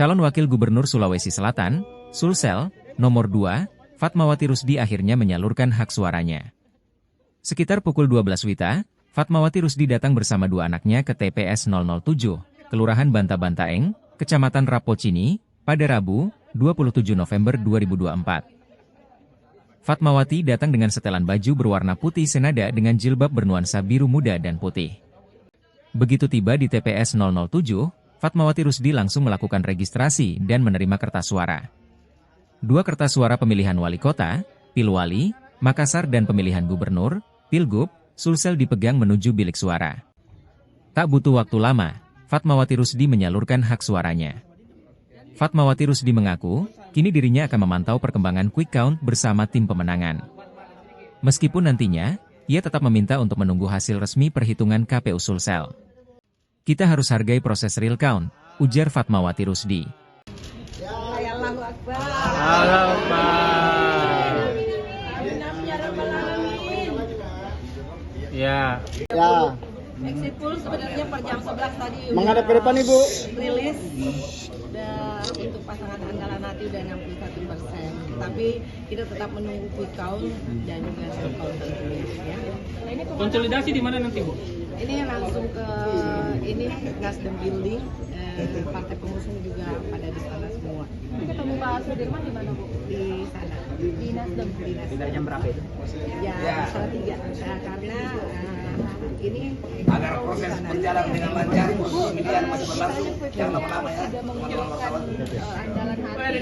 Calon Wakil Gubernur Sulawesi Selatan, Sulsel, nomor 2, Fatmawati Rusdi akhirnya menyalurkan hak suaranya. Sekitar pukul 12 WITA, Fatmawati Rusdi datang bersama dua anaknya ke TPS 007, Kelurahan Banta-Bantaeng, Kecamatan Rapocini, pada Rabu, 27 November 2024. Fatmawati datang dengan setelan baju berwarna putih senada dengan jilbab bernuansa biru muda dan putih. Begitu tiba di TPS 007, Fatmawati Rusdi langsung melakukan registrasi dan menerima kertas suara. Dua kertas suara pemilihan wali kota, Pilwali, Makassar dan pemilihan gubernur, Pilgub, Sulsel dipegang menuju bilik suara. Tak butuh waktu lama, Fatmawati Rusdi menyalurkan hak suaranya. Fatmawati Rusdi mengaku, kini dirinya akan memantau perkembangan quick count bersama tim pemenangan. Meskipun nantinya, ia tetap meminta untuk menunggu hasil resmi perhitungan KPU Sulsel. Kita harus hargai proses real count, ujar Fatmawati Rusdi. Allahu Akbar. Allahu Akbar. Ya. Ya. Exit poll sebenarnya per jam 11 tadi menghadap ke depan Ibu. Rilis dan untuk pasangan andalan hati udah 61%. Tapi kita tetap menunggu quick count dan juga real count tentunya ya. Nah, ini konsolidasi di mana nanti, Bu? Ini langsung ke Nasdem Building, partai pengusung juga pada di sana semua. Ketemu Pak Sudirman di mana, Bu? Di sana. Di Nasdem. Tidak jam berapa itu? Ya, salah 3. Karena ini agar proses berjalan dengan lancar, pemilihan masih berlangsung yang lama-lama ya. Sudah mengumpulkan andalan hati.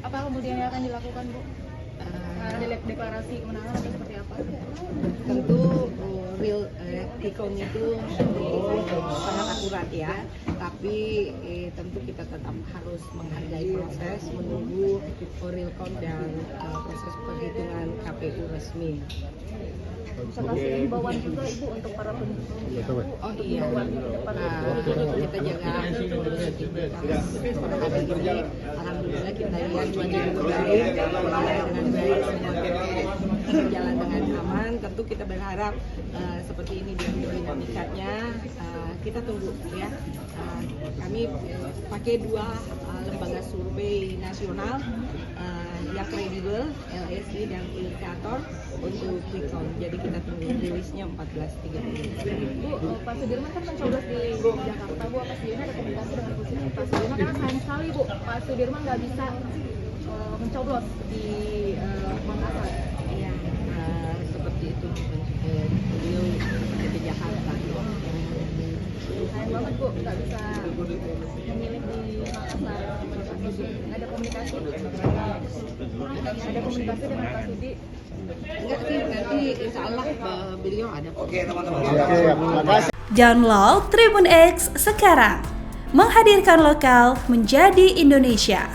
Apa kemudian yang akan dilakukan, Bu? Deklarasi kemenangan atau seperti apa? Tentu real count itu sangat akurat ya, tapi tentu kita tetap harus menghargai proses, menunggu real count dan proses perhitungan KPU resmi. Bisa kasih himbauan juga Ibu untuk para pendukung. Oh iya, kita jaga alhamdulillah kita lihat dengan baik, dengan baik semua berjalan dengan aman. Tentu kita berharap seperti ini dinamikanya, kita tunggu ya. Kami pakai dua lembaga survei nasional yang kredibel, LSI dan Indikator untuk quick count. Jadi kita tunggu rilisnya 14.30. Bu, Pak Sudirman kan mencoblos di Jakarta, Bu. Apa sejauh ini ada komunikasi dengan Pak Sudirman? Karena sayang sekali, Bu, Pak Sudirman nggak bisa mencoblos di Makassar. Iya, seperti itu. Beliau di Jakarta. Sayang banget, Bu, nggak bisa memilih di Makassar. Ada komunikasi? Ada komunikasi dengan Pak Sudi? Enggak sih, nanti insya Allah beliau ada. Oke teman-teman. Terima kasih. Download Tribun X sekarang. Menghadirkan lokal menjadi Indonesia.